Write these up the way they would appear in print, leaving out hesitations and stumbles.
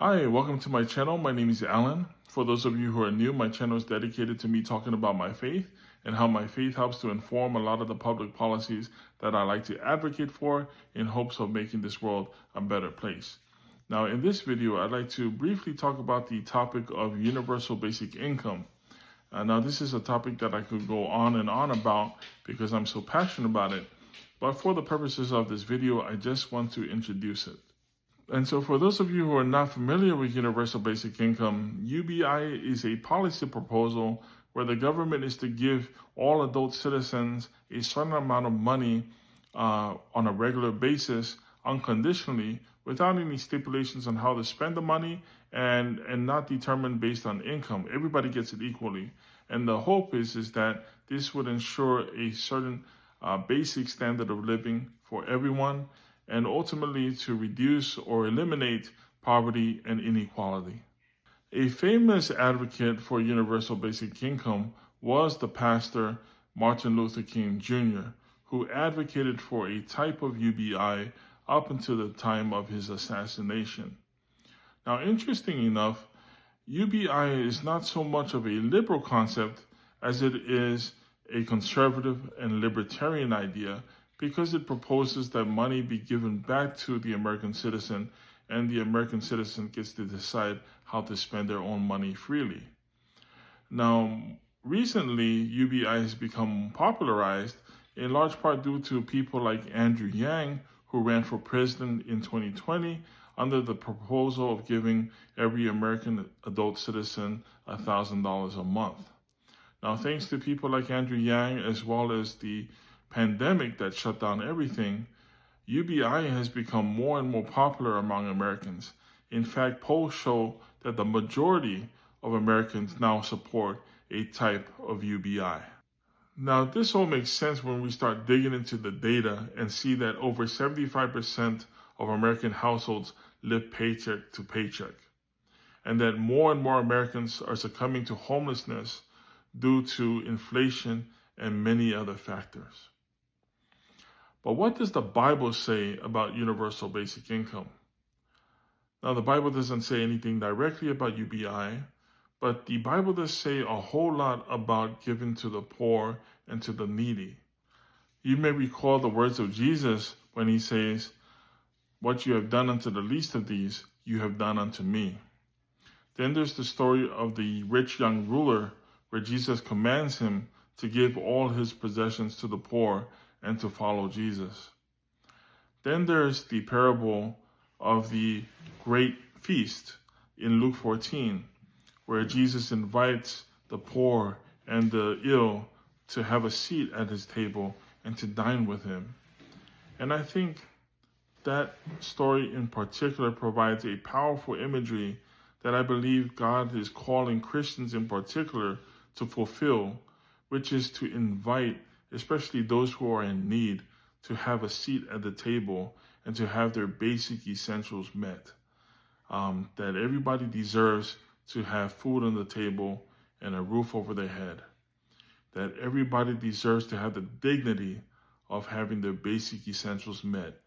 Hi, welcome to my channel. My name is Alan. For those of you who are new, my channel is dedicated to me talking about my faith and how my faith helps to inform a lot of the public policies that I like to advocate for in hopes of making this world a better place. Now, in this video, I'd like to briefly talk about the topic of universal basic income. Now, this is a topic that I could go on and on about because I'm so passionate about it. But for the purposes of this video, I just want to introduce it. And so for those of you who are not familiar with universal basic income, UBI is a policy proposal where the government is to give all adult citizens a certain amount of money on a regular basis, unconditionally, without any stipulations on how to spend the money and not determined based on income. Everybody gets it equally. And the hope is that this would ensure a certain basic standard of living for everyone, and ultimately to reduce or eliminate poverty and inequality. A famous advocate for universal basic income was the pastor Martin Luther King Jr., who advocated for a type of UBI up until the time of his assassination. Now, interesting enough, UBI is not so much of a liberal concept as it is a conservative and libertarian idea, because it proposes that money be given back to the American citizen, and the American citizen gets to decide how to spend their own money freely. Now, recently, UBI has become popularized in large part due to people like Andrew Yang, who ran for president in 2020 under the proposal of giving every American adult citizen $1,000 a month. Now, thanks to people like Andrew Yang, as well as the pandemic that shut down everything, UBI has become more and more popular among Americans. In fact, polls show that the majority of Americans now support a type of UBI. Now, this all makes sense when we start digging into the data and see that over 75% of American households live paycheck to paycheck, and that more and more Americans are succumbing to homelessness due to inflation and many other factors. But what does the Bible say about universal basic income? Now, the Bible doesn't say anything directly about UBI, but the Bible does say a whole lot about giving to the poor and to the needy. You may recall the words of Jesus when he says, "What you have done unto the least of these, you have done unto me." Then there's the story of the rich young ruler, where Jesus commands him to give all his possessions to the poor and to follow Jesus. Then there's the parable of the great feast in Luke 14, where Jesus invites the poor and the ill to have a seat at his table and to dine with him. And I think that story in particular provides a powerful imagery that I believe God is calling Christians in particular to fulfill, which is to invite especially those who are in need to have a seat at the table and to have their basic essentials met. That everybody deserves to have food on the table and a roof over their head. That everybody deserves to have the dignity of having their basic essentials met,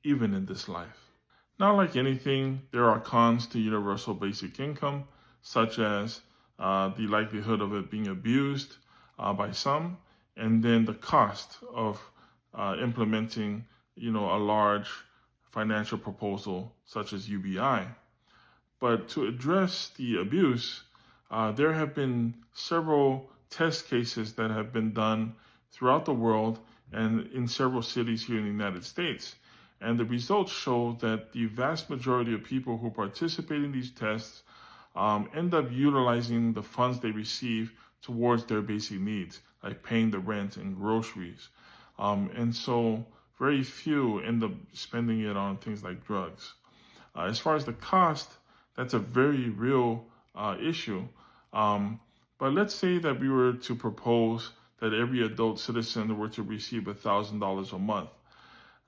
even in this life. Not like anything, there are cons to universal basic income, such as the likelihood of it being abused by some, and then the cost of implementing, a large financial proposal such as UBI. But to address the abuse, there have been several test cases that have been done throughout the world and in several cities here in the United States. And the results show that the vast majority of people who participate in these tests end up utilizing the funds they receive towards their basic needs, like paying the rent and groceries. And so very few end up spending it on things like drugs. As far as the cost, that's a very real issue. But let's say that we were to propose that every adult citizen were to receive $1,000 a month.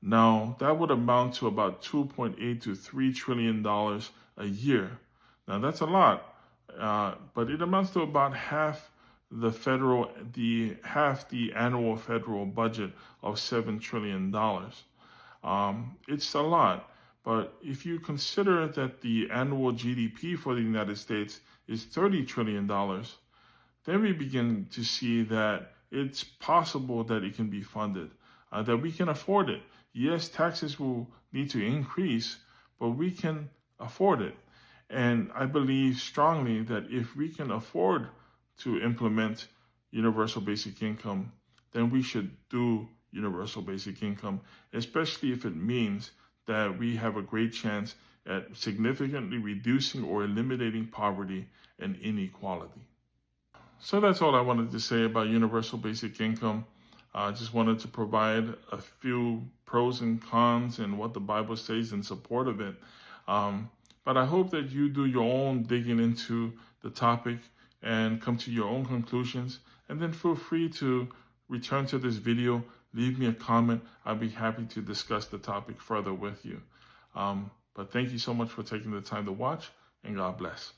Now, that would amount to about $2.8 to $3 trillion a year. Now, that's a lot, but it amounts to about half the annual federal budget of $7 trillion. It's a lot, But if you consider that the annual GDP for the United States is $30 trillion, then we begin to see that it's possible that it can be funded, that we can afford it. Yes, taxes will need to increase, but we can afford it. And I believe strongly that if we can afford to implement universal basic income, then we should do universal basic income, especially if it means that we have a great chance at significantly reducing or eliminating poverty and inequality. So that's all I wanted to say about universal basic income. I just wanted to provide a few pros and cons and what the Bible says in support of it. But I hope that you do your own digging into the topic and come to your own conclusions. And then feel free to return to this video, leave me a comment. I'll be happy to discuss the topic further with you. But thank you so much for taking the time to watch, and God bless.